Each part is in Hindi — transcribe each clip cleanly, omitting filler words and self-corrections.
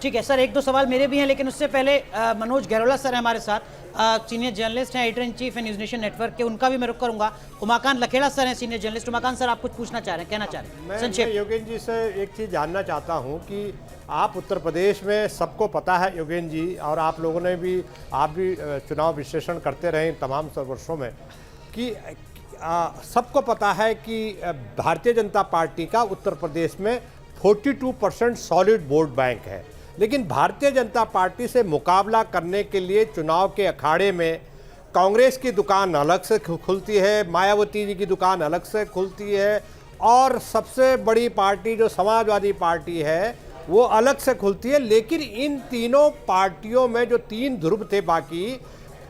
ठीक है सर, एक दो सवाल मेरे भी हैं, लेकिन उससे पहले मनोज गहलोला सर हैं हमारे साथ, सीनियर जर्नलिस्ट हैं, एडिटर इन चीफ है न्यूज नेशन नेटवर्क के, उनका भी मैं रुख करूंगा। उमाकांत लखेड़ा सर हैं सीनियर जर्नलिस्ट। उमाकांत सर, आप कुछ पूछना चाह रहे हैं, कहना चाह रहे हैं? मैं योगेन जी से एक चीज़ जानना चाहता हूं कि आप उत्तर प्रदेश में, सबको पता है योगेन जी, और आप लोगों ने भी, आप भी चुनाव विश्लेषण करते रहे तमाम वर्षों में, कि सबको पता है कि भारतीय जनता पार्टी का उत्तर प्रदेश में 42% सॉलिड वोट बैंक है। लेकिन भारतीय जनता पार्टी से मुकाबला करने के लिए चुनाव के अखाड़े में कांग्रेस की दुकान अलग से खुलती है, मायावती जी की दुकान अलग से खुलती है, और सबसे बड़ी पार्टी जो समाजवादी पार्टी है वो अलग से खुलती है। लेकिन इन तीनों पार्टियों में जो तीन ध्रुव थे बाकी,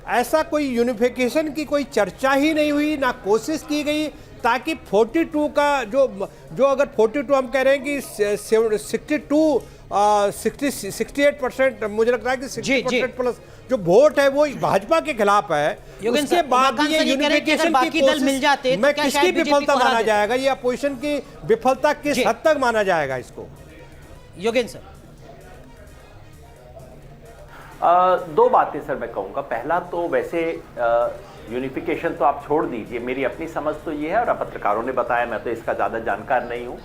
ऐसा कोई यूनिफिकेशन की कोई चर्चा ही नहीं हुई, ना कोशिश की गई, ताकि 42 का जो अगर 42 हम कह रहे हैं कि 68% मुझे लगता है कि 60% प्लस जो वोट है वो भाजपा के खिलाफ है। उसके बाद ये यूनिफिकेशन की कोशिश में किसकी विफलता माना जाएगा? ये अपोजिशन की विफलता किस हद तक माना जाएगा इसको? योगेन सर, दो बातें सर मैं कहूँगा। पहला तो वैसे यूनिफिकेशन तो आप छोड़ दीजिए, मेरी अपनी समझ तो ये है, और पत्रकारों ने बताया, मैं तो इसका ज़्यादा जानकार नहीं हूँ,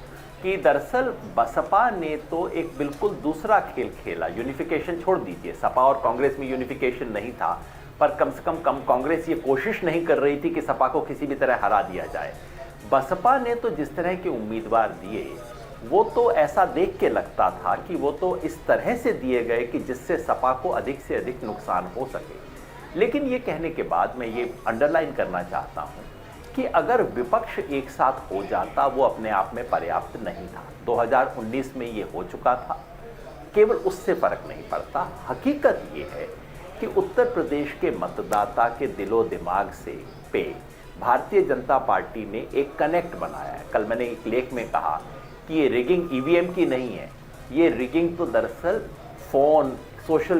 कि दरअसल बसपा ने तो एक बिल्कुल दूसरा खेल खेला। यूनिफिकेशन छोड़ दीजिए, सपा और कांग्रेस में यूनिफिकेशन नहीं था, पर कम से कम कांग्रेस ये कोशिश नहीं कर रही थी कि सपा को किसी भी तरह हरा दिया जाए। बसपा ने तो जिस तरह के उम्मीदवार दिए, वो तो ऐसा देख के लगता था कि वो तो इस तरह से दिए गए कि जिससे सपा को अधिक से अधिक नुकसान हो सके। लेकिन ये कहने के बाद मैं ये अंडरलाइन करना चाहता हूँ कि अगर विपक्ष एक साथ हो जाता, वो अपने आप में पर्याप्त नहीं था। 2019 में ये हो चुका था, केवल उससे फर्क नहीं पड़ता। हकीकत ये है कि उत्तर प्रदेश के मतदाता के दिलो दिमाग से पे भारतीय जनता पार्टी ने एक कनेक्ट बनाया है। कल मैंने एक लेख में कहा कि ये रिगिंग ईवीएम की नहीं है, ये रिगिंग तो दरअसल फोन, सोशल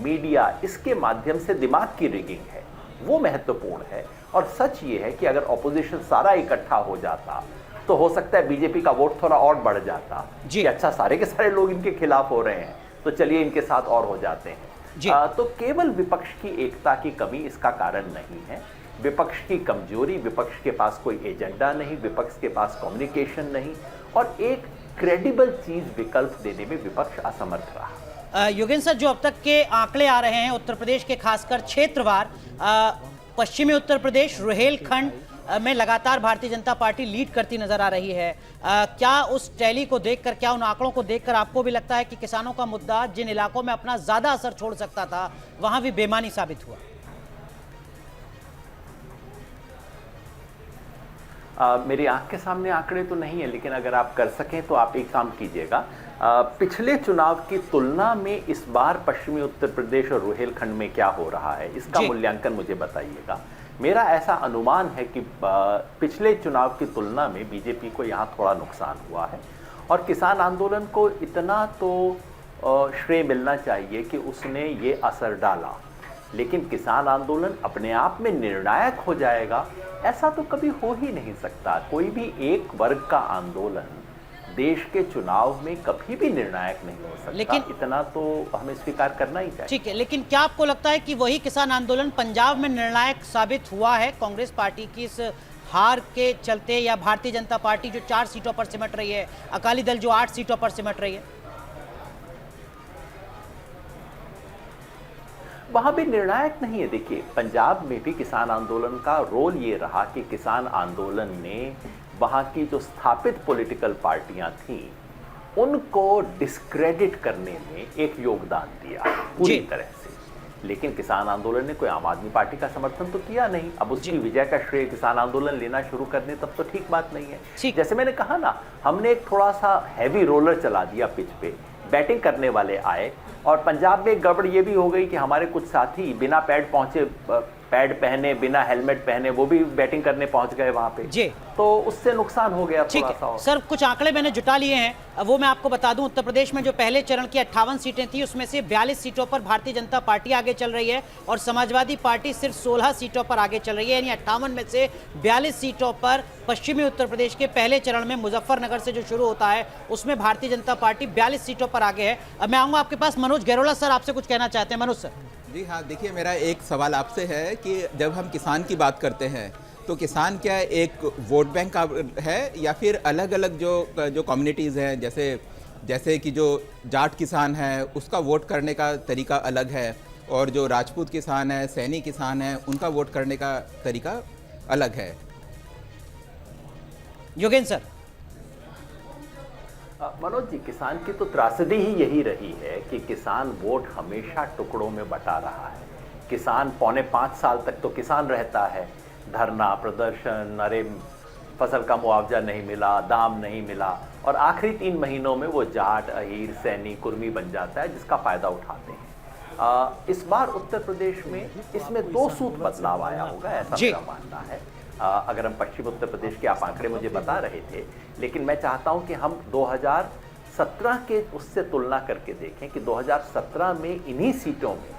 मीडिया इसके माध्यम से दिमाग की रिगिंग है। वो महत्वपूर्ण है। और सच ये है कि अगर ऑपोजिशन सारा इकट्ठा हो जाता तो हो सकता है बीजेपी का वोट थोड़ा और बढ़ जाता कि अच्छा सारे के सारे लोग इनके खिलाफ हो रहे हैं, तो चलिए इनके साथ और हो जाते हैं। तो केवल विपक्ष की एकता की कमी इसका कारण नहीं है। विपक्ष की कमजोरी, विपक्ष के पास कोई एजेंडा नहीं, विपक्ष के पास कम्युनिकेशन नहीं, और एक क्रेडिबल चीज विकल्प देने में विपक्ष असमर्थ रहा। योगेन सर, जो अब तक के आंकड़े आ रहे हैं उत्तर प्रदेश के, खासकर क्षेत्रवार, पश्चिमी उत्तर प्रदेश रुहेलखंड में लगातार भारतीय जनता पार्टी लीड करती नजर आ रही है। क्या उस टैली को देखकर, क्या उन आंकड़ों को देखकर आपको भी लगता है कि किसानों का मुद्दा जिन इलाकों में अपना ज्यादा असर छोड़ सकता था, वहां भी बेमानी साबित हुआ? मेरी आंख के सामने आंकड़े तो नहीं है, लेकिन अगर आप कर सकें तो आप एक काम कीजिएगा। पिछले चुनाव की तुलना में इस बार पश्चिमी उत्तर प्रदेश और रुहेलखंड में क्या हो रहा है, इसका मूल्यांकन मुझे बताइएगा। मेरा ऐसा अनुमान है कि पिछले चुनाव की तुलना में बीजेपी को यहाँ थोड़ा नुकसान हुआ है, और किसान आंदोलन को इतना तो श्रेय मिलना चाहिए कि उसने ये असर डाला। लेकिन किसान आंदोलन अपने आप में निर्णायक हो जाएगा, ऐसा तो कभी हो ही नहीं सकता। कोई भी एक वर्ग का आंदोलन देश के चुनाव में कभी भी निर्णायक नहीं हो सकता, लेकिन इतना तो हमें स्वीकार करना ही चाहिए। ठीक है, लेकिन क्या आपको लगता है कि वही किसान आंदोलन पंजाब में निर्णायक साबित हुआ है कांग्रेस पार्टी की इस हार के चलते, या भारतीय जनता पार्टी जो 4 सीटों पर सिमट रही है, अकाली दल जो 8 सीटों पर सिमट रही है? वहां भी निर्णायक नहीं है। देखिए, पंजाब में भी किसान आंदोलन का रोल ये रहा कि किसान आंदोलन ने वहां की जो स्थापित पॉलिटिकल पार्टियां थीं उनको डिस्क्रेडिट करने में एक योगदान दिया पूरी तरह से। लेकिन किसान आंदोलन ने कोई आम आदमी पार्टी का समर्थन तो किया नहीं। अब उसकी विजय का श्रेय किसान आंदोलन लेना शुरू कर दे तब तो ठीक बात नहीं है। जैसे मैंने कहा ना, हमने एक थोड़ा सा हैवी रोलर चला दिया पिच पे, बैटिंग करने वाले आए, और पंजाब में एक गड़बड़ ये भी हो गई कि हमारे कुछ साथी बिना पैड पहुंचे पैड पहने बिना हेलमेट पहने वो भी बैटिंग करने पहुंच गए वहां पे जी। तो उससे नुकसान हो गया ठीक थोड़ा है सा। सर, कुछ आंकड़े मैंने जुटा लिए हैं, अब वो मैं आपको बता दूं। उत्तर प्रदेश में जो पहले चरण की 58 सीटें थी उसमें से 42 सीटों पर भारतीय जनता पार्टी आगे चल रही है और समाजवादी पार्टी सिर्फ 16 सीटों पर आगे चल रही है। यानी 58 में से 42 सीटों पर पश्चिमी उत्तर प्रदेश के पहले चरण में मुजफ्फरनगर से जो शुरू होता है उसमें भारतीय जनता पार्टी 42 सीटों पर आगे है। अब मैं आऊंगा आपके पास। मनोज गैरोला सर आपसे कुछ कहना चाहते हैं। मनोज सर। जी हाँ, देखिए मेरा एक सवाल आपसे है कि जब हम किसान की बात करते हैं तो किसान क्या एक वोट बैंक का है या फिर अलग अलग जो कम्युनिटीज़ हैं, जैसे कि जो जाट किसान है उसका वोट करने का तरीका अलग है और जो राजपूत किसान है, सैनी किसान है, उनका वोट करने का तरीका अलग है। योगेंद्र सर। मनोज जी, किसान की तो त्रासदी ही यही रही है कि किसान वोट हमेशा टुकड़ों में बटा रहा है। किसान 4.25 साल तक तो किसान रहता है, धरना प्रदर्शन, अरे फसल का मुआवजा नहीं मिला, दाम नहीं मिला, और आखिरी 3 महीनों में वो जाट, अहीर, सैनी, कुर्मी बन जाता है जिसका फायदा उठाते हैं। इस बार उत्तर प्रदेश में इसमें 2 सूत्र बदलाव आया होगा, ऐसा मेरा मानना है। अगर हम पश्चिम उत्तर प्रदेश के आप आंकड़े मुझे बता रहे थे, लेकिन मैं चाहता हूं कि हम 2017 के उससे तुलना करके देखें कि 2017 में इन्हीं सीटों में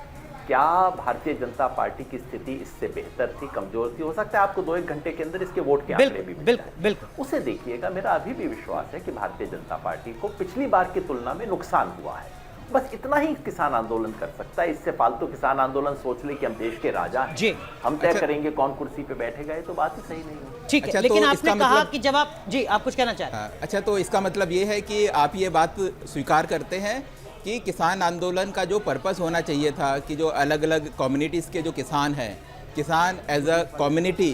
क्या भारतीय जनता पार्टी की स्थिति इससे बेहतर थी, कमजोर थी। हो सकता है आपको 2-1 घंटे के अंदर इसके वोट के आंकड़े भी बिल्कुल उसे देखिएगा। मेरा अभी भी विश्वास है कि भारतीय जनता पार्टी को पिछली बार की तुलना में नुकसान हुआ है। बस इतना ही किसान आंदोलन कर सकता है। इससे फालतू किसान आंदोलन सोच ले कि हम देश के राजा हैं, हम तय करेंगे कौन कुर्सी पे बैठेगा, ये तो बात ही सही नहीं है। ठीक है, लेकिन आपने कहा कि जब आप आप कुछ कहना चाहते हैं। अच्छा, तो इसका मतलब ये है कि आप ये बात स्वीकार करते हैं कि किसान आंदोलन का जो पर्पस होना चाहिए था कि जो अलग अलग कम्युनिटीज़ के जो किसान हैं, किसान एज अ कम्युनिटी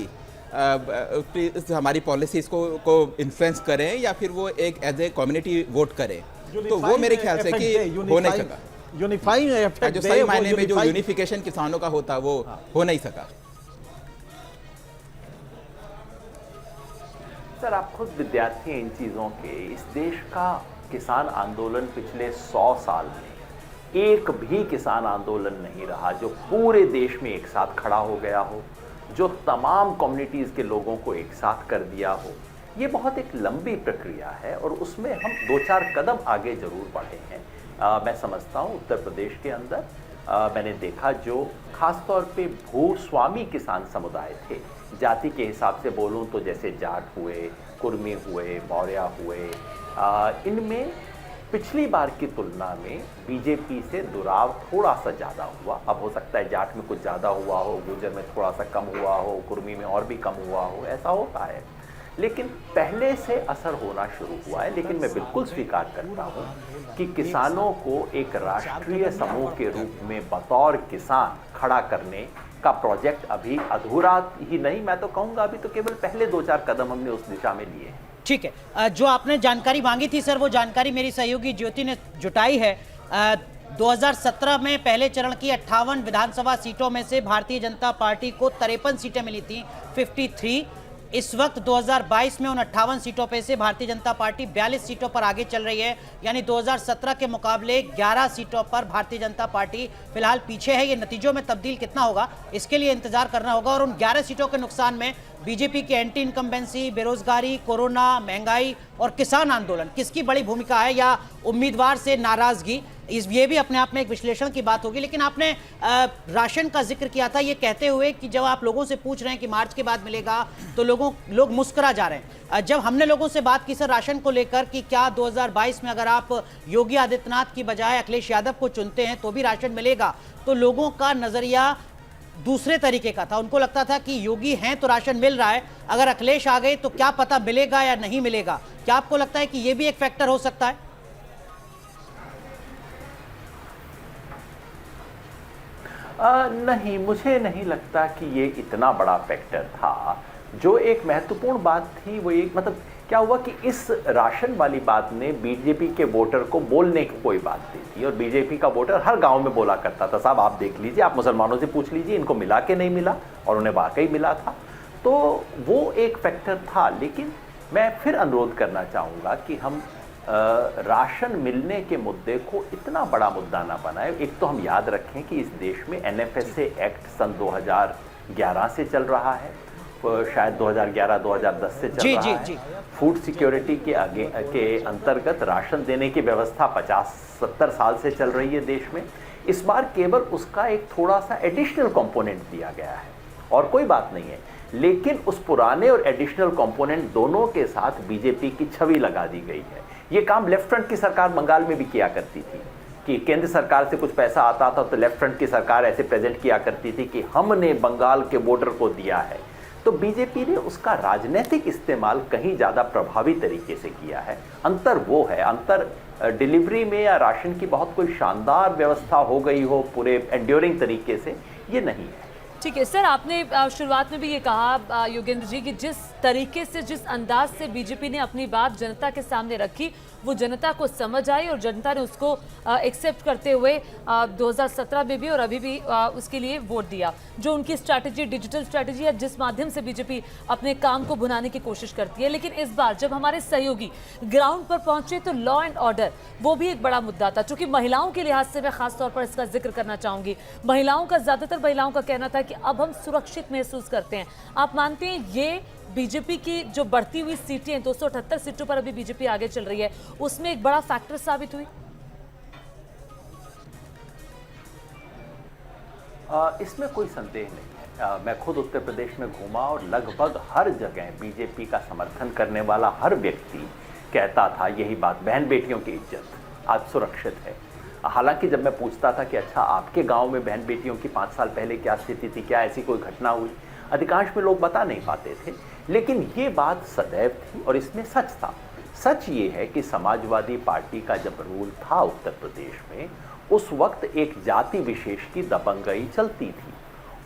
हमारी पॉलिसीज़ को इन्फ्लुएंस करें या फिर वो एक एज ए कम्युनिटी वोट करें, तो वो मेरे ख्याल से कि हो नहीं सका। यूनिफाइंग जो सही मायने में जो यूनिफिकेशन किसानों का होता वो हो नहीं सका। सर, आप खुद विद्यार्थी हैं इन चीज़ों के। इस देश का किसान आंदोलन पिछले 100 साल में एक भी किसान आंदोलन नहीं रहा जो पूरे देश में एक साथ खड़ा हो गया हो, जो तमाम कम्युनिटीज़ के लोगों को एक साथ कर दिया हो। ये बहुत एक लंबी प्रक्रिया है और उसमें हम 2-4 कदम आगे जरूर बढ़े हैं। मैं समझता हूँ उत्तर प्रदेश के अंदर मैंने देखा जो खासतौर पे भूस्वामी किसान समुदाय थे, जाति के हिसाब से बोलूँ तो जैसे जाट हुए, कुर्मी हुए, मौर्य हुए, इनमें पिछली बार की तुलना में बीजेपी से दुराव थोड़ा सा ज़्यादा हुआ। अब हो सकता है जाट में कुछ ज़्यादा हुआ हो, गुर्जर में थोड़ा सा कम हुआ हो, कुर्मी में और भी कम हुआ हो, ऐसा होता है। लेकिन पहले से असर होना शुरू हुआ है। लेकिन मैं बिल्कुल स्वीकार करता हूं कि किसानों को एक राष्ट्रीय समूह के रूप में बतौर किसान खड़ा करने का प्रोजेक्ट अभी अधूरा ही नहीं, मैं तो कहूंगा अभी तो केवल पहले 2-4 कदम हमने उस दिशा में लिए हैं। ठीक है, जो आपने जानकारी मांगी थी सर, वो जानकारी मेरी सहयोगी ज्योति ने जुटाई है। 2017 में पहले चरण की 58 विधानसभा सीटों में से भारतीय जनता पार्टी को 53 सीटें मिली थी, 53। इस वक्त 2022 में उन 58 सीटों पे से भारतीय जनता पार्टी 42 सीटों पर आगे चल रही है। यानी 2017 के मुकाबले 11 सीटों पर भारतीय जनता पार्टी फिलहाल पीछे है। ये नतीजों में तब्दील कितना होगा इसके लिए इंतजार करना होगा। और उन 11 सीटों के नुकसान में बीजेपी की एंटी इनकम्बेंसी, बेरोजगारी, कोरोना, महंगाई और किसान आंदोलन किसकी बड़ी भूमिका है, या उम्मीदवार से नाराजगी, ये भी अपने आप में एक विश्लेषण की बात होगी। लेकिन आपने राशन का जिक्र किया था ये कहते हुए कि जब आप लोगों से पूछ रहे हैं कि मार्च के बाद मिलेगा तो लोग मुस्कुरा जा रहे हैं। जब हमने लोगों से बात की सर राशन को लेकर कि क्या 2022 में अगर आप योगी आदित्यनाथ की बजाय अखिलेश यादव को चुनते हैं तो भी राशन मिलेगा, तो लोगों का नजरिया दूसरे तरीके का था। उनको लगता था कि योगी हैं तो राशन मिल रहा है, अगर अखिलेश आ गए तो क्या पता मिलेगा या नहीं मिलेगा। क्या आपको लगता है कि ये भी एक फैक्टर हो सकता है? नहीं, मुझे नहीं लगता कि ये इतना बड़ा फैक्टर था। जो एक महत्वपूर्ण बात थी वो एक मतलब क्या हुआ कि इस राशन वाली बात ने बीजेपी के वोटर को बोलने की कोई बात दी थी। और बीजेपी का वोटर हर गांव में बोला करता था, साहब आप देख लीजिए, आप मुसलमानों से पूछ लीजिए इनको मिला के नहीं मिला, और उन्हें वाकई मिला था। तो वो एक फैक्टर था। लेकिन मैं फिर अनुरोध करना चाहूँगा कि हम राशन मिलने के मुद्दे को इतना बड़ा मुद्दा ना बनाए। एक तो हम याद रखें कि इस देश में NFSA एक्ट सन 2011 से चल रहा है, शायद 2011-2010 से चल जी, रहा जी, है। जी। फूड सिक्योरिटी के अंतर्गत राशन देने की व्यवस्था 50-70 साल से चल रही है देश में। इस बार केवल उसका एक थोड़ा सा एडिशनल कंपोनेंट दिया गया है और कोई बात नहीं है, लेकिन उस पुराने और एडिशनल कंपोनेंट दोनों के साथ बीजेपी की छवि लगा दी गई है। ये काम लेफ्ट फ्रंट की सरकार बंगाल में भी किया करती थी कि केंद्र सरकार से कुछ पैसा आता था तो लेफ्ट फ्रंट की सरकार ऐसे प्रेजेंट किया करती थी कि हमने बंगाल के बॉर्डर को दिया है। तो बीजेपी ने उसका राजनीतिक इस्तेमाल कहीं ज़्यादा प्रभावी तरीके से किया है। अंतर वो है, अंतर डिलीवरी में या राशन की बहुत कोई शानदार व्यवस्था हो गई हो पूरे एंड्योरिंग तरीके से, ये नहीं है। ठीक है सर, आपने शुरुआत में भी ये कहा योगेंद्र जी कि जिस तरीके से, जिस अंदाज से बीजेपी ने अपनी बात जनता के सामने रखी, वो जनता को समझ आई और जनता ने उसको एक्सेप्ट करते हुए 2017 में भी और अभी भी उसके लिए वोट दिया। जो उनकी स्ट्रैटेजी, डिजिटल स्ट्रैटेजी है, जिस माध्यम से बीजेपी अपने काम को भुनाने की कोशिश करती है। लेकिन इस बार जब हमारे सहयोगी ग्राउंड पर पहुंचे तो लॉ एंड ऑर्डर वो भी एक बड़ा मुद्दा था। चूंकि महिलाओं के लिहाज से मैं खास तौर पर इसका जिक्र करना चाहूंगी। ज्यादातर महिलाओं का कहना था कि अब हम सुरक्षित महसूस करते हैं। आप मानते हैं ये बीजेपी की जो बढ़ती हुई सीटें, 278 सीटों पर अभी बीजेपी आगे चल रही है, उसमें एक बड़ा फैक्टर साबित हुई? इसमें कोई संदेह नहीं है। मैं खुद उत्तर प्रदेश में घूमा और लगभग हर जगह बीजेपी का समर्थन करने वाला हर व्यक्ति कहता था यही बात, बहन बेटियों की इज्जत आज सुरक्षित है। हालांकि जब मैं पूछता था कि अच्छा आपके गांव में बहन बेटियों की 5 साल पहले क्या स्थिति थी, क्या ऐसी कोई घटना हुई, अधिकांश में लोग बता नहीं पाते थे। लेकिन ये बात सदैव थी और इसमें सच था। सच ये है कि समाजवादी पार्टी का जब रूल था उत्तर प्रदेश में, उस वक्त एक जाति विशेष की दबंगई चलती थी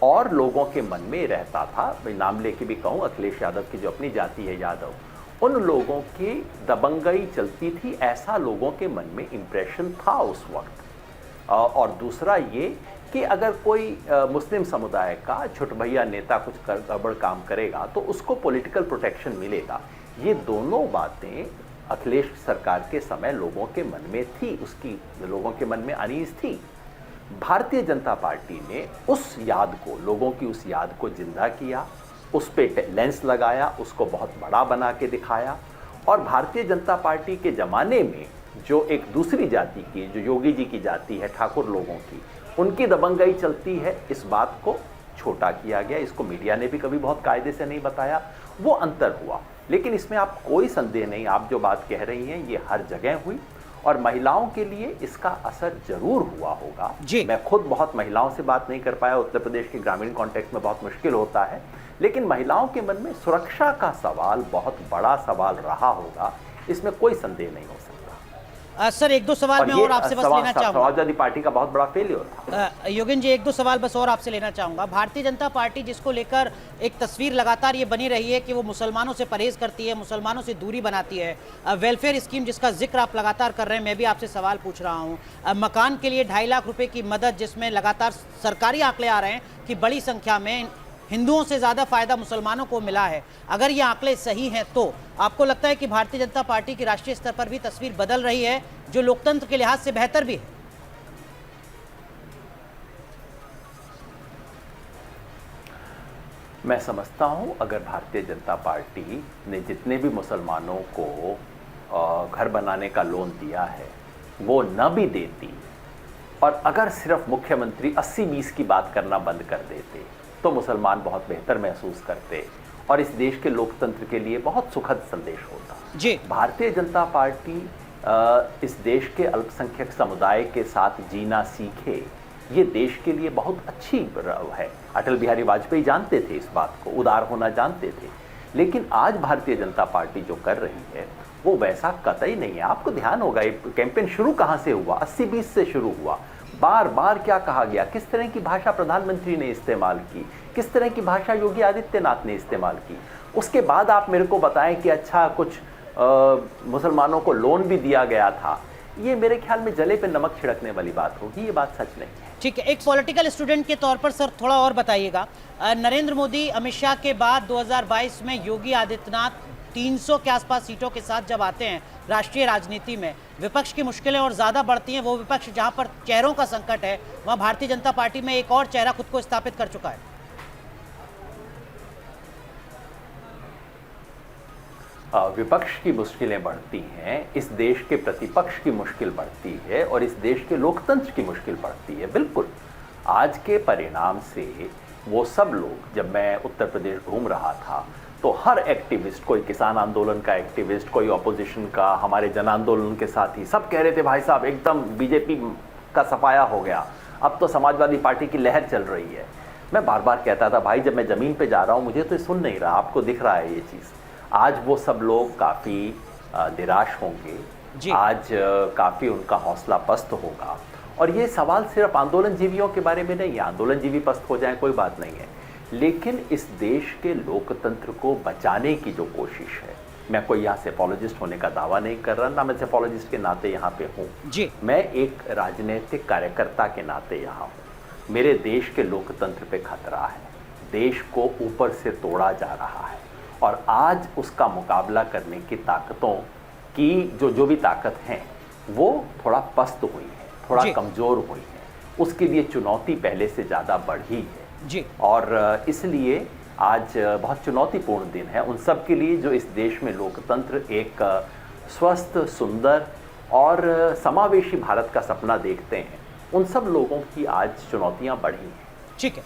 और लोगों के मन में रहता था, नाम लेके भी कहूँ, अखिलेश यादव की जो अपनी जाति है यादव, उन लोगों की दबंगई चलती थी, ऐसा लोगों के मन में इंप्रेशन था उस वक्त। और दूसरा ये कि अगर कोई मुस्लिम समुदाय का छुटभैया नेता कुछ गड़बड़ काम करेगा तो उसको पॉलिटिकल प्रोटेक्शन मिलेगा। ये दोनों बातें अखिलेश सरकार के समय लोगों के मन में थी, उसकी लोगों के मन में अनीस थी। भारतीय जनता पार्टी ने उस याद को, लोगों की उस याद को जिंदा किया, उस पे लेंस लगाया, उसको बहुत बड़ा बना के दिखाया। और भारतीय जनता पार्टी के ज़माने में जो एक दूसरी जाति की, जो योगी जी की जाति है, ठाकुर लोगों की, उनकी दबंगई चलती है, इस बात को छोटा किया गया। इसको मीडिया ने भी कभी बहुत कायदे से नहीं बताया, वो अंतर हुआ। लेकिन इसमें आप कोई संदेह नहीं, आप जो बात कह रही हैं ये हर जगह हुई और महिलाओं के लिए इसका असर जरूर हुआ होगा। मैं खुद बहुत महिलाओं से बात नहीं कर पाया, उत्तर प्रदेश के ग्रामीण कॉन्टेक्स्ट में बहुत मुश्किल होता है, लेकिन महिलाओं के मन में सुरक्षा का सवाल बहुत बड़ा सवाल रहा होगा, इसमें कोई संदेह नहीं हो सकता। सर एक दो सवाल मैं और आपसे बस लेना चाहूंगा। समाजवादी पार्टी का बहुत बड़ा फेलियर था। योगेंद्र जी, एक दो सवाल बस और आपसे लेना चाहूंगा। भारतीय जनता पार्टी जिसको लेकर एक तस्वीर लगातार ये बनी रही है कि वो मुसलमानों से परहेज करती है, मुसलमानों से दूरी बनाती है, वेलफेयर स्कीम जिसका जिक्र आप लगातार कर रहे हैं, मैं भी आपसे सवाल पूछ रहा हूँ, मकान के लिए 2.5 लाख रुपए की मदद, जिसमें लगातार सरकारी आंकड़े आ रहे हैं कि बड़ी संख्या में हिंदुओं से ज़्यादा फायदा मुसलमानों को मिला है। अगर ये आंकड़े सही हैं तो आपको लगता है कि भारतीय जनता पार्टी की राष्ट्रीय स्तर पर भी तस्वीर बदल रही है, जो लोकतंत्र के लिहाज से बेहतर भी है? मैं समझता हूं अगर भारतीय जनता पार्टी ने जितने भी मुसलमानों को घर बनाने का लोन दिया है वो न भी देती और अगर सिर्फ मुख्यमंत्री 80-20 की बात करना बंद कर देते तो मुसलमान बहुत बेहतर महसूस करते और इस देश के लोकतंत्र के लिए बहुत सुखद संदेश होता जी। भारतीय जनता पार्टी इस देश के अल्पसंख्यक समुदाय के साथ जीना सीखे, ये देश के लिए बहुत अच्छी है। अटल बिहारी वाजपेयी जानते थे इस बात को, उदार होना जानते थे। लेकिन आज भारतीय जनता पार्टी जो कर रही है वो वैसा कतई नहीं है। आपको ध्यान होगा ये कैंपेन शुरू कहाँ से हुआ, 80-20 से शुरू हुआ। बार बार क्या कहा गया, किस तरह की भाषा प्रधानमंत्री ने इस्तेमाल की, किस तरह की भाषा योगी आदित्यनाथ ने इस्तेमाल की। उसके बाद आप मेरे को बताएं कि अच्छा कुछ मुसलमानों को लोन भी दिया गया था, ये मेरे ख्याल में जले पे नमक छिड़कने वाली बात होगी, ये बात सच नहीं है। ठीक है, एक पॉलिटिकल स्टूडेंट के तौर पर सर थोड़ा और बताइएगा, नरेंद्र मोदी अमित शाह के बाद 2022 में योगी आदित्यनाथ 300 के आसपास सीटों के साथ जब आते हैं राष्ट्रीय राजनीति में, विपक्ष की मुश्किलें और ज़्यादा बढ़ती हैं। वो विपक्ष जहां पर चेहरों का संकट है, वहां भारतीय जनता पार्टी में एक और चेहरा खुद को स्थापित कर चुका है। विपक्ष की मुश्किलें बढ़ती हैं, इस देश के प्रतिपक्ष की मुश्किल बढ़ती है और इस देश के लोकतंत्र की मुश्किल बढ़ती है। बिल्कुल आज के परिणाम से वो सब लोग, जब मैं उत्तर प्रदेश घूम रहा था तो हर एक्टिविस्ट, कोई किसान आंदोलन का एक्टिविस्ट, कोई ऑपोजिशन का, हमारे जन आंदोलन के साथी, सब कह रहे थे भाई साहब एकदम बीजेपी का सफाया हो गया, अब तो समाजवादी पार्टी की लहर चल रही है। मैं बार बार कहता था भाई जब मैं ज़मीन पे जा रहा हूँ मुझे तो सुन नहीं रहा, आपको दिख रहा है ये चीज़। आज वो सब लोग काफ़ी निराश होंगे, आज काफ़ी उनका हौसला पस्त होगा। और ये सवाल सिर्फ आंदोलन जीवियों के बारे में नहीं है, आंदोलन जीवी पस्त हो जाए कोई बात नहीं है, लेकिन इस देश के लोकतंत्र को बचाने की जो कोशिश है, मैं कोई यहाँ सेफोलॉजिस्ट होने का दावा नहीं कर रहा, ना मैं सेफोलॉजिस्ट के नाते यहाँ पे हूँ, मैं एक राजनीतिक कार्यकर्ता के नाते यहाँ हूँ। मेरे देश के लोकतंत्र पे खतरा है, देश को ऊपर से तोड़ा जा रहा है और आज उसका मुकाबला करने की ताकतों की जो भी ताकत है वो थोड़ा पस्त हुई है, थोड़ा कमज़ोर हुई है, उसके लिए चुनौती पहले से ज़्यादा बढ़ी है जी। और इसलिए आज बहुत चुनौतीपूर्ण दिन है उन सब के लिए जो इस देश में लोकतंत्र एक स्वस्थ, सुंदर और समावेशी भारत का सपना देखते हैं। उन सब लोगों की आज चुनौतियां बढ़ी हैं। ठीक है।